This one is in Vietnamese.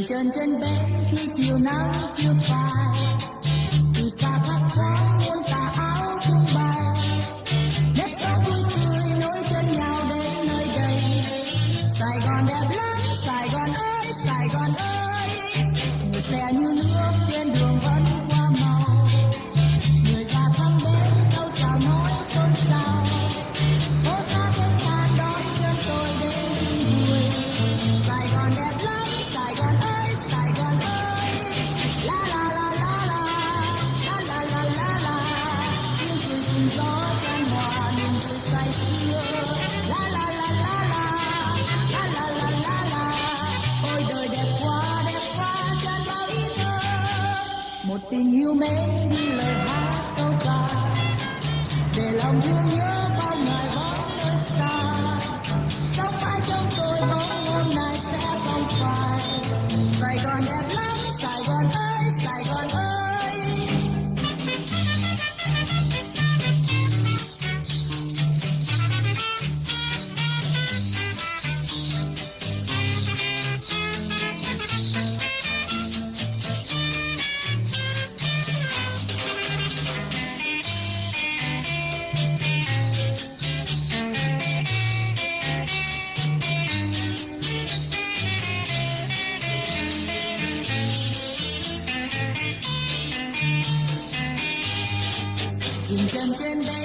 dừng chân trên bến khi chiều nắng chưa phai, từ xa thấp thoáng muôn tà áo tung bay, nếp sống vui tươi nối chân nhau đến nơi đây. Sài Gòn đẹp lắm, Sài Gòn ơi, Sài Gòn ơi, người xe như nước trên đường vẫn qua màu, người ra thăm bến câu chào nói xôn xao, phố xa cây ngàn đón chân tôi đến chung vui. Sài Gòn đẹp lắm, Sài Gòn ơi, Sài Gòn ơi, la la la la la, la la la la la, tiếng cười cùng gió chan hòa niềm vui say sưa, la la la la la, la la la la la, ôi đời đẹp quá chan bao ý thơ, một tình yêu mến như lời hát câu ca, để lòng thương nhớ bao ngày bóng nơi xa, sống mãi trong tôi bóng hôm nay sẽ không phai. Sài Gòn đẹp lắm, Sài Gòn ơi, Sài Gòn ơi. Dừng chân trên đây